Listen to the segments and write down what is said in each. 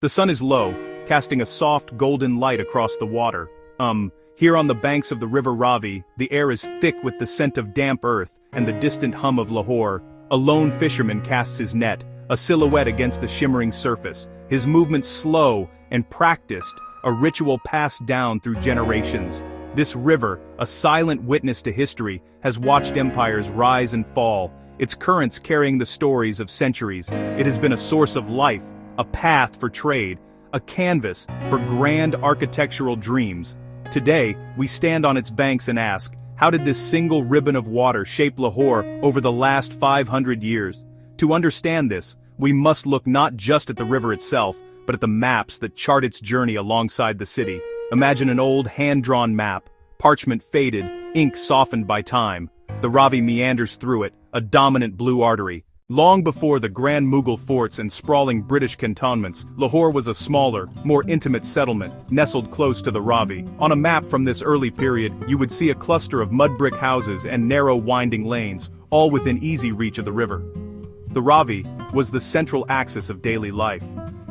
The sun is low, casting a soft golden light across the water. Here on the banks of the river Ravi, the air is thick with the scent of damp earth and the distant hum of Lahore. A lone fisherman casts his net, a silhouette against the shimmering surface, his movements slow and practiced, a ritual passed down through generations. This river, a silent witness to history, has watched empires rise and fall, its currents carrying the stories of centuries. It has been a source of life, a path for trade, a canvas for grand architectural dreams. Today, we stand on its banks and ask, how did this single ribbon of water shape Lahore over the last 500 years? To understand this, we must look not just at the river itself, but at the maps that chart its journey alongside the city. Imagine an old hand-drawn map, parchment faded, ink softened by time. The Ravi meanders through it, a dominant blue artery. Long before the grand Mughal forts and sprawling British cantonments, Lahore was a smaller, more intimate settlement, nestled close to the Ravi. On a map from this early period, you would see a cluster of mud brick houses and narrow winding lanes, all within easy reach of the river. The Ravi was the central axis of daily life.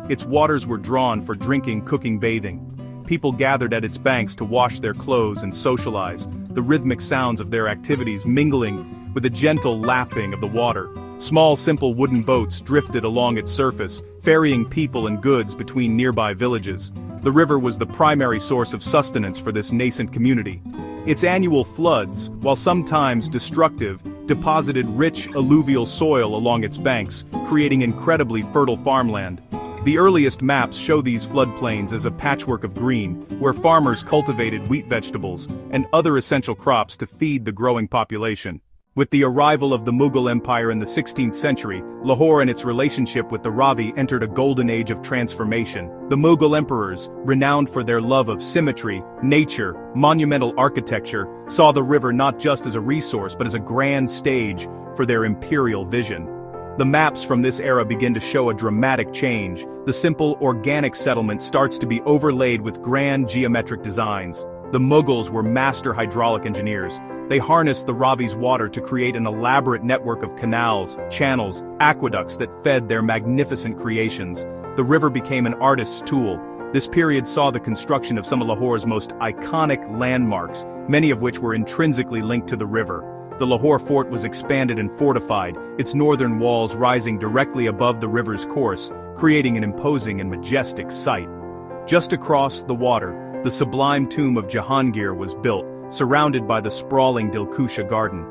Its waters were drawn for drinking, cooking, bathing. People gathered at its banks to wash their clothes and socialize, the rhythmic sounds of their activities mingling with the gentle lapping of the water. Small simple wooden boats drifted along its surface, ferrying people and goods between nearby villages. The river was the primary source of sustenance for this nascent community. Its annual floods, while sometimes destructive, deposited rich alluvial soil along its banks, creating incredibly fertile farmland. The earliest maps show these floodplains as a patchwork of green, where farmers cultivated wheat vegetables and other essential crops to feed the growing population. With the arrival of the Mughal Empire in the 16th century, Lahore and its relationship with the Ravi entered a golden age of transformation. The Mughal emperors, renowned for their love of symmetry, nature, monumental architecture, saw the river not just as a resource but as a grand stage for their imperial vision. The maps from this era begin to show a dramatic change. The simple, organic settlement starts to be overlaid with grand geometric designs. The Mughals were master hydraulic engineers. They harnessed the Ravi's water to create an elaborate network of canals, channels, aqueducts that fed their magnificent creations. The river became an artist's tool. This period saw the construction of some of Lahore's most iconic landmarks, many of which were intrinsically linked to the river. The Lahore fort was expanded and fortified, its northern walls rising directly above the river's course, creating an imposing and majestic sight. Just across the water, the sublime tomb of Jahangir was built, surrounded by the sprawling Dilkusha garden.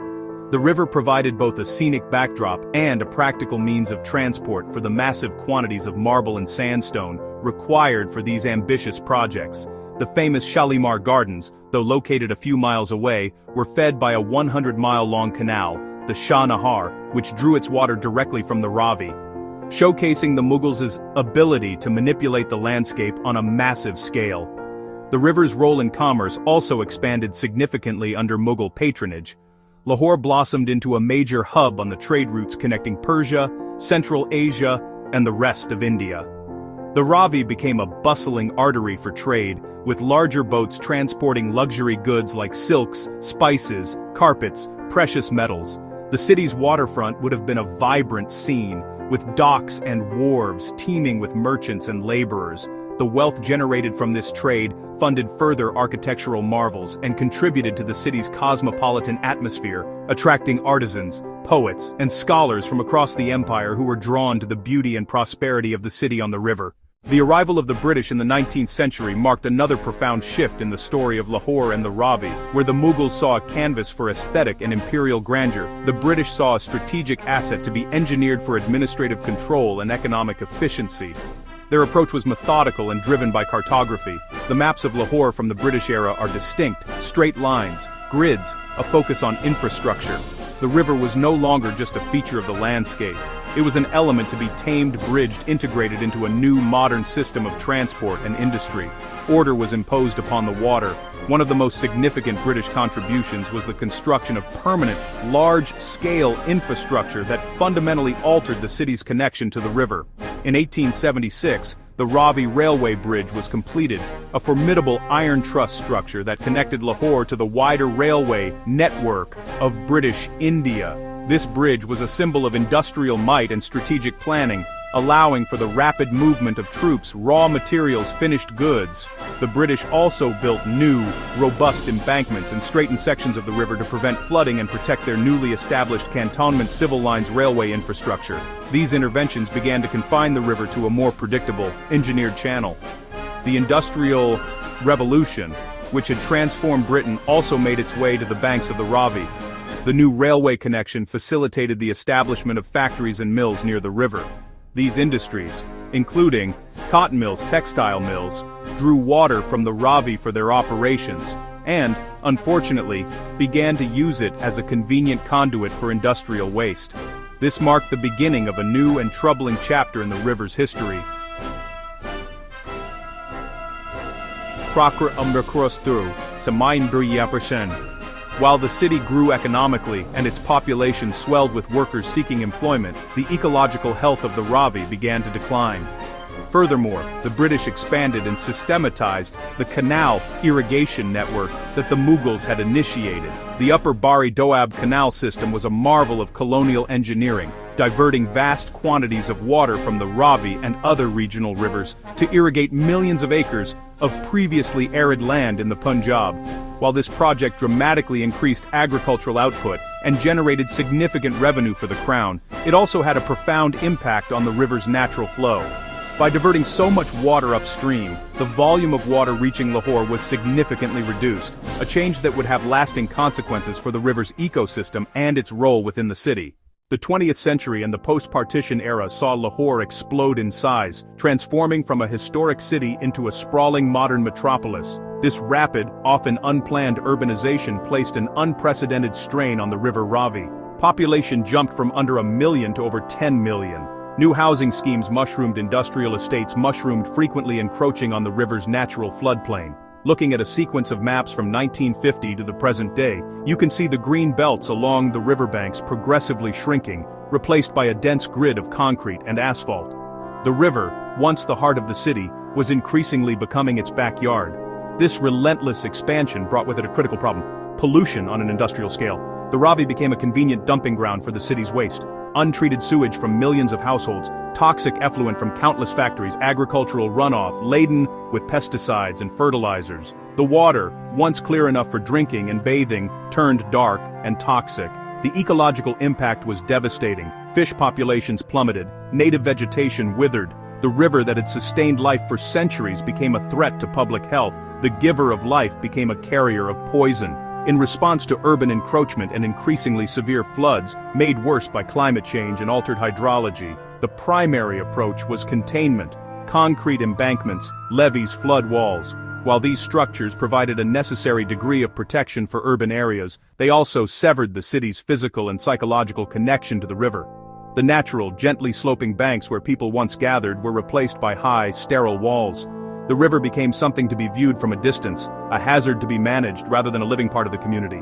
The river provided both a scenic backdrop and a practical means of transport for the massive quantities of marble and sandstone required for these ambitious projects. The famous Shalimar Gardens, though located a few miles away, were fed by a 100-mile-long canal, the Shah Nahar, which drew its water directly from the Ravi, showcasing the Mughals' ability to manipulate the landscape on a massive scale. The river's role in commerce also expanded significantly under Mughal patronage. Lahore blossomed into a major hub on the trade routes connecting Persia, Central Asia, and the rest of India. The Ravi became a bustling artery for trade, with larger boats transporting luxury goods like silks, spices, carpets, precious metals. The city's waterfront would have been a vibrant scene, with docks and wharves teeming with merchants and laborers. The wealth generated from this trade funded further architectural marvels and contributed to the city's cosmopolitan atmosphere, attracting artisans, poets, and scholars from across the empire who were drawn to the beauty and prosperity of the city on the river. The arrival of the British in the 19th century marked another profound shift in the story of Lahore and the Ravi. Where the Mughals saw a canvas for aesthetic and imperial grandeur, the British saw a strategic asset to be engineered for administrative control and economic efficiency. Their approach was methodical and driven by cartography. The maps of Lahore from the British era are distinct, straight lines, grids, a focus on infrastructure. The river was no longer just a feature of the landscape. It was an element to be tamed, bridged, integrated into a new modern system of transport and industry. Order was imposed upon the water. One of the most significant British contributions was the construction of permanent, large-scale infrastructure that fundamentally altered the city's connection to the river. In 1876, the Ravi Railway Bridge was completed, a formidable iron truss structure that connected Lahore to the wider railway network of British India. This bridge was a symbol of industrial might and strategic planning, allowing for the rapid movement of troops, raw materials, finished goods. The British also built new, robust embankments and straightened sections of the river to prevent flooding and protect their newly established cantonment civil lines railway infrastructure. These interventions began to confine the river to a more predictable, engineered channel. The Industrial Revolution, which had transformed Britain, also made its way to the banks of the Ravi. The new railway connection facilitated the establishment of factories and mills near the river. These industries, including cotton mills, textile mills, drew water from the Ravi for their operations, and, unfortunately, began to use it as a convenient conduit for industrial waste. This marked the beginning of a new and troubling chapter in the river's history. While the city grew economically and its population swelled with workers seeking employment, the ecological health of the Ravi began to decline. Furthermore, the British expanded and systematized the canal irrigation network that the Mughals had initiated. The Upper Bari Doab Canal system was a marvel of colonial engineering, diverting vast quantities of water from the Ravi and other regional rivers to irrigate millions of acres of previously arid land in the Punjab. While this project dramatically increased agricultural output and generated significant revenue for the Crown, it also had a profound impact on the river's natural flow. By diverting so much water upstream, the volume of water reaching Lahore was significantly reduced, a change that would have lasting consequences for the river's ecosystem and its role within the city. The 20th century and the post-partition era saw Lahore explode in size, transforming from a historic city into a sprawling modern metropolis. This rapid, often unplanned urbanization placed an unprecedented strain on the River Ravi. Population jumped from under 1 million to over 10 million. New housing schemes mushroomed, industrial estates mushroomed, frequently encroaching on the river's natural floodplain. Looking at a sequence of maps from 1950 to the present day, you can see the green belts along the riverbanks progressively shrinking, replaced by a dense grid of concrete and asphalt. The river, once the heart of the city, was increasingly becoming its backyard. This relentless expansion brought with it a critical problem: pollution on an industrial scale. The Ravi became a convenient dumping ground for the city's waste. Untreated sewage from millions of households, toxic effluent from countless factories, agricultural runoff laden with pesticides and fertilizers. The water, once clear enough for drinking and bathing, turned dark and toxic. The ecological impact was devastating. Fish populations plummeted, native vegetation withered. The river that had sustained life for centuries became a threat to public health. The giver of life became a carrier of poison. In response to urban encroachment and increasingly severe floods, made worse by climate change and altered hydrology, the primary approach was containment: concrete embankments, levees, flood walls. While these structures provided a necessary degree of protection for urban areas, they also severed the city's physical and psychological connection to the river. The natural, gently sloping banks where people once gathered were replaced by high, sterile walls. The river became something to be viewed from a distance, a hazard to be managed rather than a living part of the community.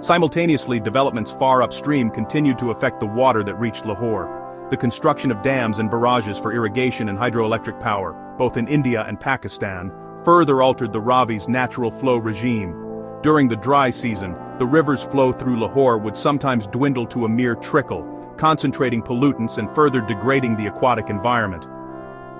Simultaneously, developments far upstream continued to affect the water that reached Lahore. The construction of dams and barrages for irrigation and hydroelectric power, both in India and Pakistan, further altered the Ravi's natural flow regime. During the dry season, the river's flow through Lahore would sometimes dwindle to a mere trickle, concentrating pollutants and further degrading the aquatic environment.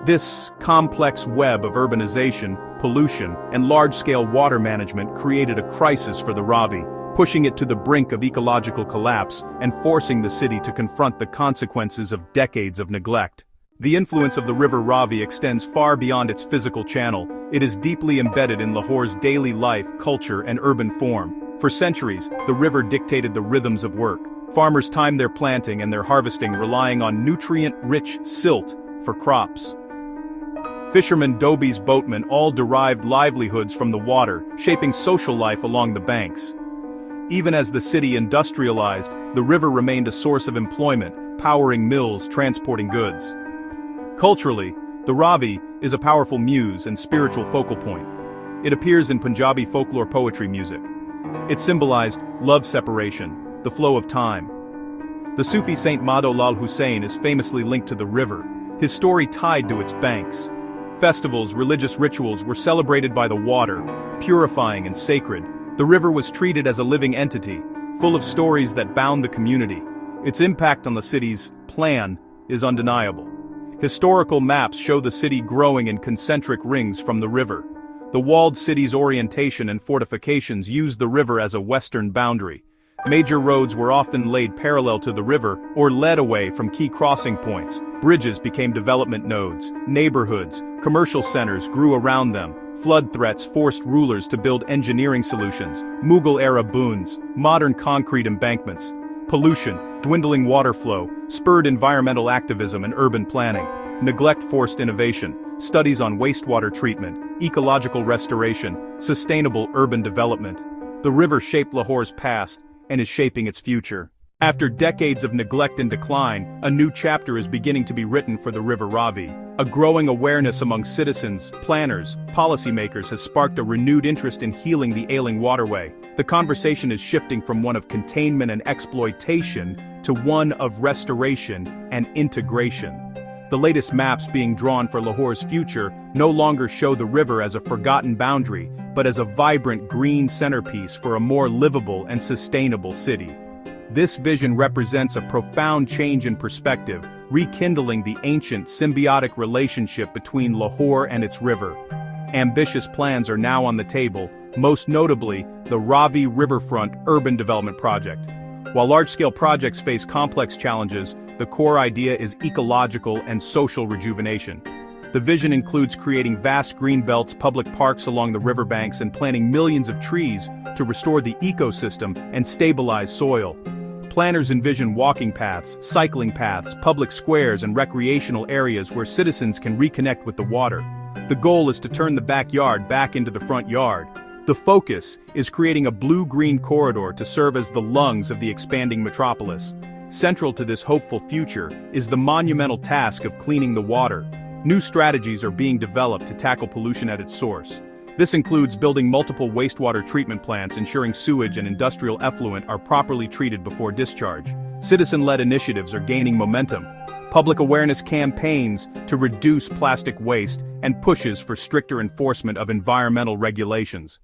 This complex web of urbanization, pollution, and large-scale water management created a crisis for the Ravi, pushing it to the brink of ecological collapse and forcing the city to confront the consequences of decades of neglect. The influence of the River Ravi extends far beyond its physical channel. It is deeply embedded in Lahore's daily life, culture, and urban form. For centuries, the river dictated the rhythms of work. Farmers timed their planting and their harvesting, relying on nutrient-rich silt for crops. Fishermen, dhobies, boatmen all derived livelihoods from the water, shaping social life along the banks. Even as the city industrialized, the river remained a source of employment, powering mills, transporting goods. Culturally, the Ravi is a powerful muse and spiritual focal point. It appears in Punjabi folklore poetry music. It symbolized love separation, the flow of time. The Sufi saint Madho Lal Hussain is famously linked to the river, his story tied to its banks. Festivals, religious rituals were celebrated by the water, purifying and sacred. The river was treated as a living entity, full of stories that bound the community. Its impact on the city's plan is undeniable. Historical maps show the city growing in concentric rings from the river. The walled city's orientation and fortifications used the river as a western boundary. Major roads were often laid parallel to the river or led away from key crossing points. Bridges became development nodes. Neighborhoods, commercial centers grew around them. Flood threats forced rulers to build engineering solutions, Mughal-era boons, modern concrete embankments. Pollution, dwindling water flow, spurred environmental activism and urban planning. Neglect forced innovation, studies on wastewater treatment, ecological restoration, sustainable urban development. The river shaped Lahore's past and is shaping its future. After decades of neglect and decline, a new chapter is beginning to be written for the River Ravi. A growing awareness among citizens, planners, policymakers has sparked a renewed interest in healing the ailing waterway. The conversation is shifting from one of containment and exploitation to one of restoration and integration. The latest maps being drawn for Lahore's future no longer show the river as a forgotten boundary, but as a vibrant green centerpiece for a more livable and sustainable city. This vision represents a profound change in perspective, rekindling the ancient symbiotic relationship between Lahore and its river. Ambitious plans are now on the table, most notably the Ravi Riverfront Urban Development Project. While large-scale projects face complex challenges, the core idea is ecological and social rejuvenation. The vision includes creating vast green belts, public parks along the riverbanks, and planting millions of trees to restore the ecosystem and stabilize soil. Planners envision walking paths, cycling paths, public squares, and recreational areas where citizens can reconnect with the water. The goal is to turn the backyard back into the front yard. The focus is creating a blue-green corridor to serve as the lungs of the expanding metropolis. Central to this hopeful future is the monumental task of cleaning the water. New strategies are being developed to tackle pollution at its source. This includes building multiple wastewater treatment plants, ensuring sewage and industrial effluent are properly treated before discharge. Citizen-led initiatives are gaining momentum. Public awareness campaigns to reduce plastic waste and pushes for stricter enforcement of environmental regulations.